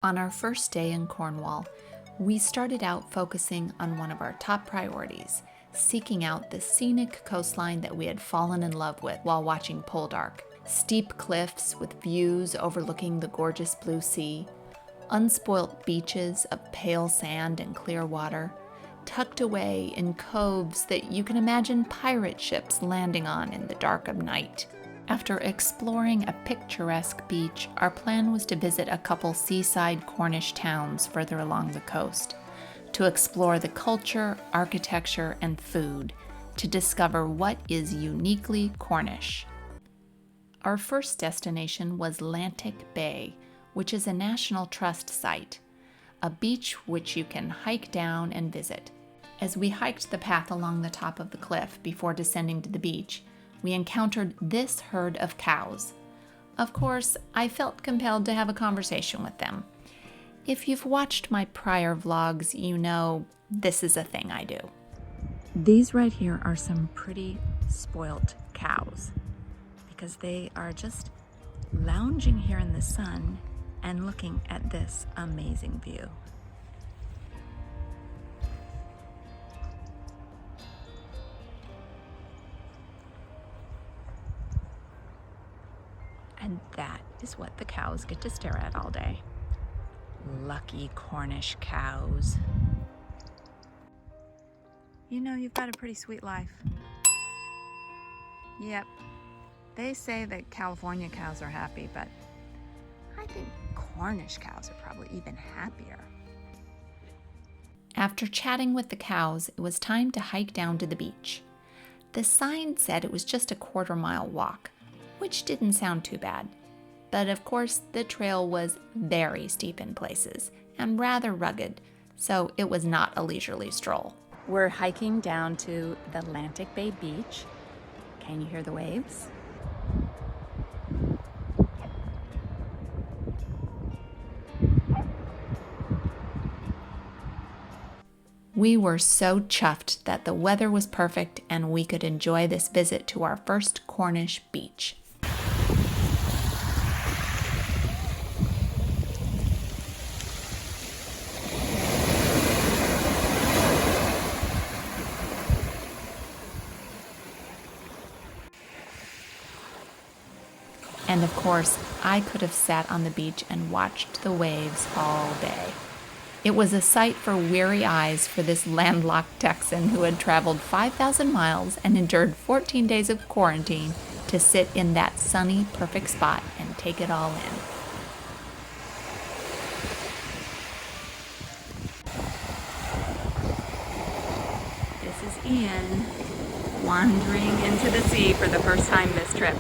On our first day in Cornwall, we started out focusing on one of our top priorities, seeking out the scenic coastline that we had fallen in love with while watching Poldark. Steep cliffs with views overlooking the gorgeous blue sea, unspoilt beaches of pale sand and clear water, tucked away in coves that you can imagine pirate ships landing on in the dark of night. After exploring a picturesque beach, our plan was to visit a couple seaside Cornish towns further along the coast, to explore the culture, architecture, and food, to discover what is uniquely Cornish. Our first destination was Lantic Bay, which is a National Trust site, a beach which you can hike down and visit. As we hiked the path along the top of the cliff before descending to the beach, we encountered this herd of cows. Of course, I felt compelled to have a conversation with them. If you've watched my prior vlogs, you know this is a thing I do. These right here are some pretty spoilt cows because they are just lounging here in the sun and looking at this amazing view. And that is what the cows get to stare at all day. Lucky Cornish cows. You know, you've got a pretty sweet life. Yep. They say that California cows are happy, but I think Cornish cows are probably even happier. After chatting with the cows, it was time to hike down to the beach. The sign said it was just a quarter-mile walk, which didn't sound too bad. But of course, the trail was very steep in places and rather rugged, so it was not a leisurely stroll. We're hiking down to the Lantic Bay beach. Can you hear the waves? We were so chuffed that the weather was perfect and we could enjoy this visit to our first Cornish beach. And of course, I could have sat on the beach and watched the waves all day. It was a sight for weary eyes for this landlocked Texan who had traveled 5,000 miles and endured 14 days of quarantine to sit in that sunny, perfect spot and take it all in. This is Ian wandering into the sea for the first time this trip.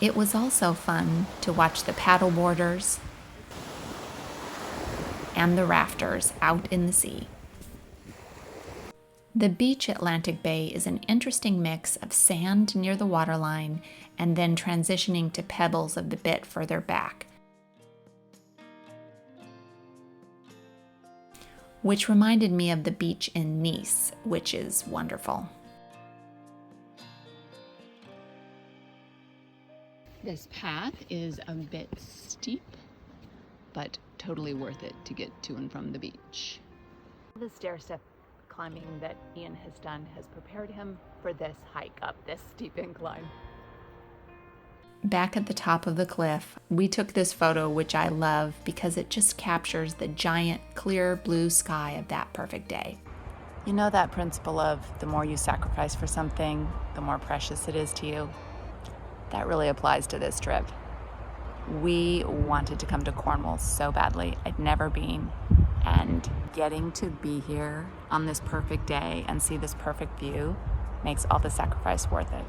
It was also fun to watch the paddleboarders and the rafters out in the sea. The beach at Lantic Bay is an interesting mix of sand near the waterline and then transitioning to pebbles a bit further back, which reminded me of the beach in Nice, which is wonderful. This path is a bit steep, but totally worth it to get to and from the beach. The stair-step climbing that Ian has done has prepared him for this hike up this steep incline. Back at the top of the cliff, we took this photo, which I love because it just captures the giant, clear blue sky of that perfect day. You know that principle of the more you sacrifice for something, the more precious it is to you? That really applies to this trip. We wanted to come to Cornwall so badly. I'd never been, and getting to be here on this perfect day and see this perfect view makes all the sacrifice worth it.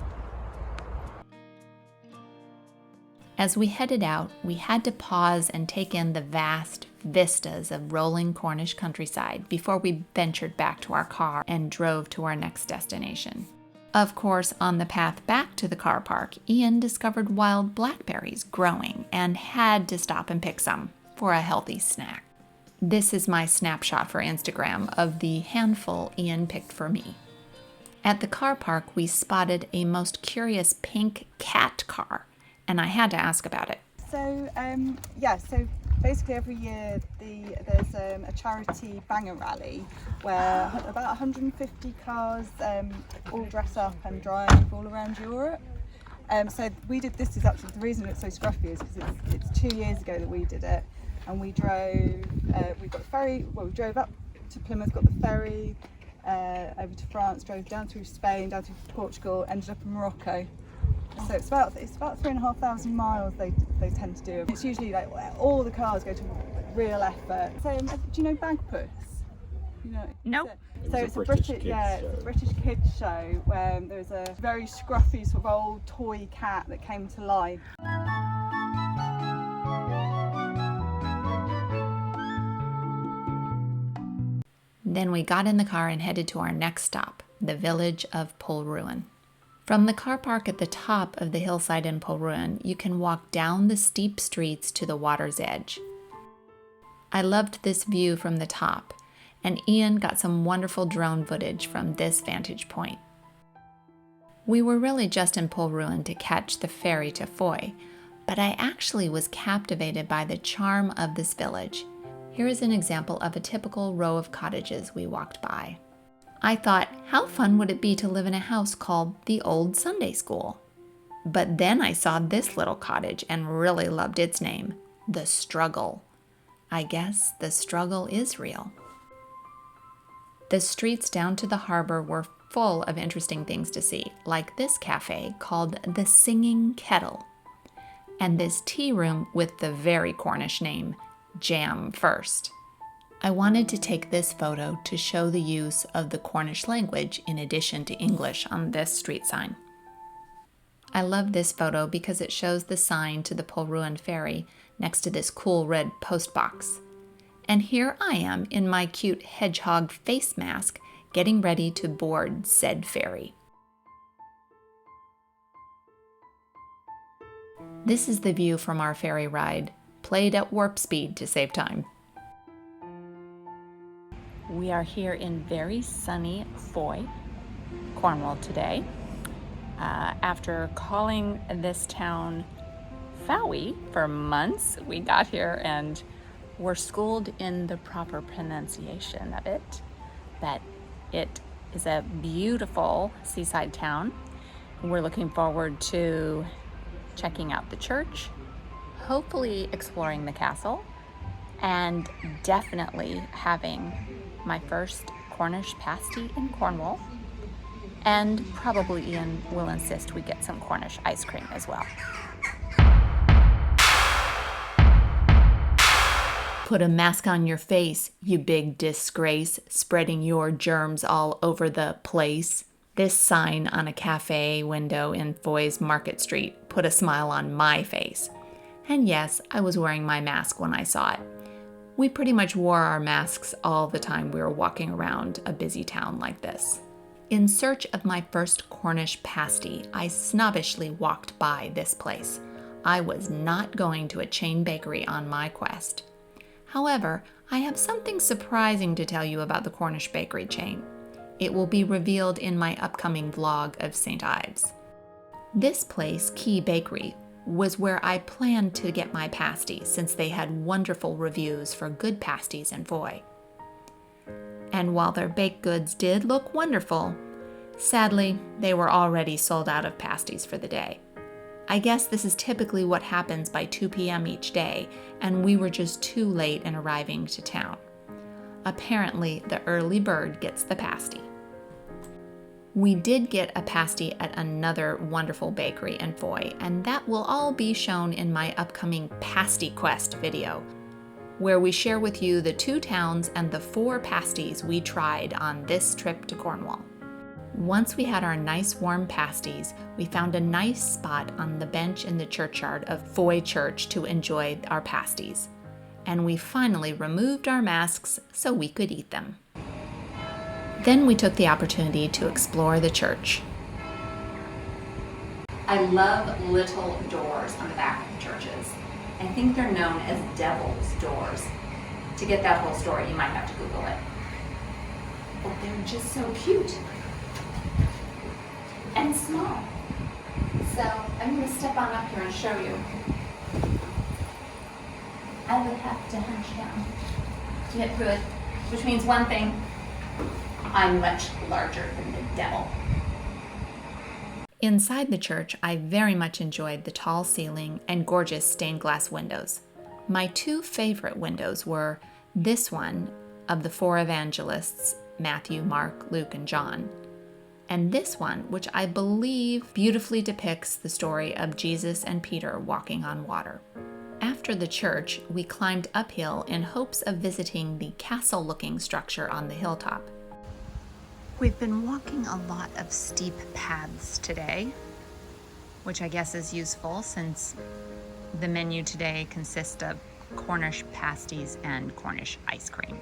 As we headed out, we had to pause and take in the vast vistas of rolling Cornish countryside before we ventured back to our car and drove to our next destination. Of course, on the path back to the car park, Ian discovered wild blackberries growing and had to stop and pick some for a healthy snack. This is my snapshot for Instagram of the handful Ian picked for me. At the car park, we spotted a most curious pink cat car, and I had to ask about it. So so basically every year there's a charity banger rally where about 150 cars all dress up and drive all around Europe. So we did this. Is actually the reason it's so scruffy is because it's 2 years ago that we did it, and we drove. We got the ferry. Well, we drove up to Plymouth, got the ferry over to France, drove down through Spain, down through Portugal, ended up in Morocco. So it's about 3,500 miles they tend to do. It's usually like all the cars go to real effort. So do you know Bagpuss? You know? Nope. So it's a British kids show where there's a very scruffy sort of old toy cat that came to life. Then we got in the car and headed to our next stop, the village of Polruan. From the car park at the top of the hillside in Polruan, you can walk down the steep streets to the water's edge. I loved this view from the top, and Ian got some wonderful drone footage from this vantage point. We were really just in Polruan to catch the ferry to Fowey, but I actually was captivated by the charm of this village. Here is an example of a typical row of cottages we walked by. I thought, how fun would it be to live in a house called the Old Sunday School? But then I saw this little cottage and really loved its name, The Struggle. I guess the struggle is real. The streets down to the harbor were full of interesting things to see, like this cafe called the Singing Kettle, and this tea room with the very Cornish name, Jam First. I wanted to take this photo to show the use of the Cornish language in addition to English on this street sign. I love this photo because it shows the sign to the Polruan ferry next to this cool red post box. And here I am in my cute hedgehog face mask getting ready to board said ferry. This is the view from our ferry ride, played at warp speed to save time. We are here in very sunny Fowey, Cornwall today. After calling this town Fowey for months, we got here and were schooled in the proper pronunciation of it. But it is a beautiful seaside town. We're looking forward to checking out the church, hopefully exploring the castle, and definitely having my first Cornish pasty in Cornwall, and probably Ian will insist we get some Cornish ice cream as well. Put a mask on your face, you big disgrace, spreading your germs all over the place. This sign on a cafe window in Fowey's Market Street put a smile on my face. And yes, I was wearing my mask when I saw it. We pretty much wore our masks all the time we were walking around a busy town like this. In search of my first Cornish pasty, I snobbishly walked by this place. I was not going to a chain bakery on my quest. However, I have something surprising to tell you about the Cornish bakery chain. It will be revealed in my upcoming vlog of St. Ives. This place, Key Bakery, was where I planned to get my pasties since they had wonderful reviews for good pasties in Fowey. And while their baked goods did look wonderful, sadly, they were already sold out of pasties for the day. I guess this is typically what happens by 2 p.m. each day, and we were just too late in arriving to town. Apparently, the early bird gets the pasty. We did get a pasty at another wonderful bakery in Fowey, and that will all be shown in my upcoming Pasty Quest video, where we share with you the 2 towns and the 4 pasties we tried on this trip to Cornwall. Once we had our nice warm pasties, we found a nice spot on the bench in the churchyard of Fowey Church to enjoy our pasties, and we finally removed our masks so we could eat them. Then we took the opportunity to explore the church. I love little doors on the back of churches. I think they're known as devil's doors. To get that whole story, you might have to Google it. But they're just so cute. and small. So I'm going to step on up here and show you. I would have to hunch down to get through it, which means one thing, I'm much larger than the devil. Inside the church, I very much enjoyed the tall ceiling and gorgeous stained glass windows. My two favorite windows were this one of the four evangelists, Matthew, Mark, Luke, and John, and this one, which I believe beautifully depicts the story of Jesus and Peter walking on water. After the church, we climbed uphill in hopes of visiting the castle-looking structure on the hilltop. We've been walking a lot of steep paths today, which I guess is useful since the menu today consists of Cornish pasties and Cornish ice cream.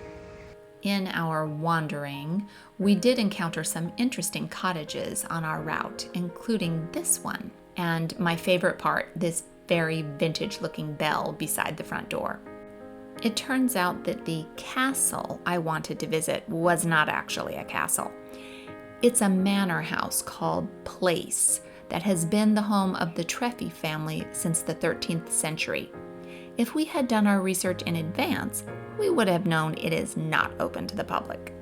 In our wandering, we did encounter some interesting cottages on our route, including this one, and my favorite part, this very vintage-looking bell beside the front door. It turns out that the castle I wanted to visit was not actually a castle. It's a manor house called Place that has been the home of the Treffy family since the 13th century. If we had done our research in advance, we would have known it is not open to the public.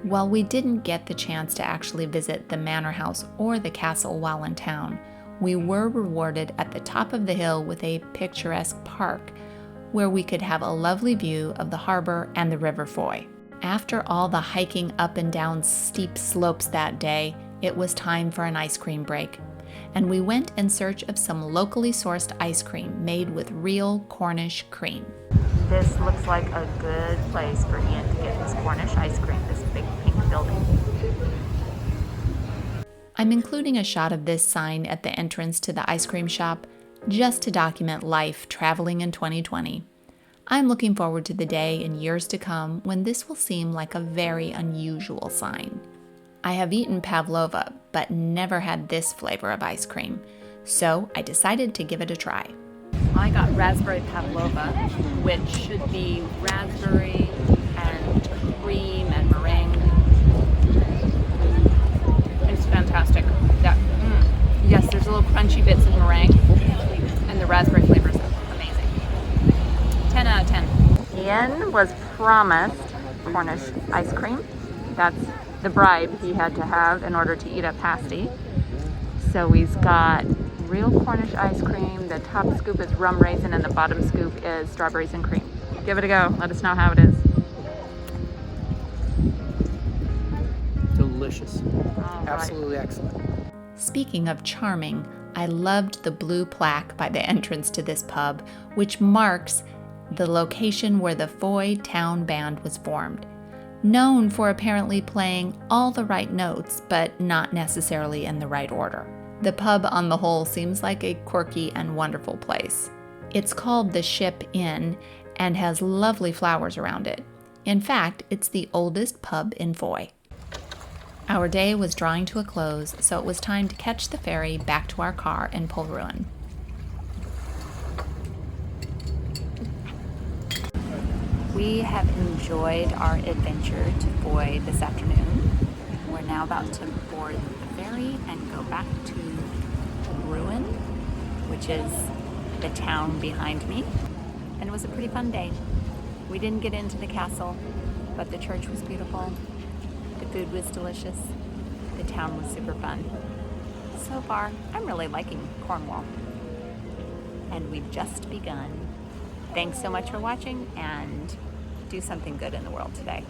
While we didn't get the chance to actually visit the manor house or the castle while in town, we were rewarded at the top of the hill with a picturesque park where we could have a lovely view of the harbor and the River Fowey. After all the hiking up and down steep slopes that day, it was time for an ice cream break, and we went in search of some locally sourced ice cream made with real Cornish cream. This looks like a good place for Ian to get his Cornish ice cream, this big pink building. I'm including a shot of this sign at the entrance to the ice cream shop just to document life traveling in 2020. I'm looking forward to the day in years to come when this will seem like a very unusual sign. I have eaten pavlova, but never had this flavor of ice cream, so I decided to give it a try. I got raspberry pavlova, which should be raspberry and cream and meringue. It's fantastic. Yes, there's little crunchy bits of meringue, and the raspberry flavor is amazing. 10 out of 10. Ian was promised Cornish ice cream. That's the bribe he had to have in order to eat a pasty. So he's got real Cornish ice cream. The top scoop is rum raisin and the bottom scoop is strawberries and cream. Give it a go. Let us know how it is. Delicious. All Absolutely right. excellent. Speaking of charming, I loved the blue plaque by the entrance to this pub, which marks the location where the Fowey Town Band was formed. Known for apparently playing all the right notes, but not necessarily in the right order. The pub on the whole seems like a quirky and wonderful place. It's called the Ship Inn and has lovely flowers around it. In fact, it's the oldest pub in Fowey. Our day was drawing to a close, so it was time to catch the ferry back to our car in Polruan. We have enjoyed our adventure to Fowey this afternoon. We're now about to board the ferry and go back to Polruan, which is the town behind me. And it was a pretty fun day. We didn't get into the castle, but the church was beautiful. The food was delicious. The town was super fun. So far, I'm really liking Cornwall. And we've just begun. Thanks so much for watching, and do something good in the world today.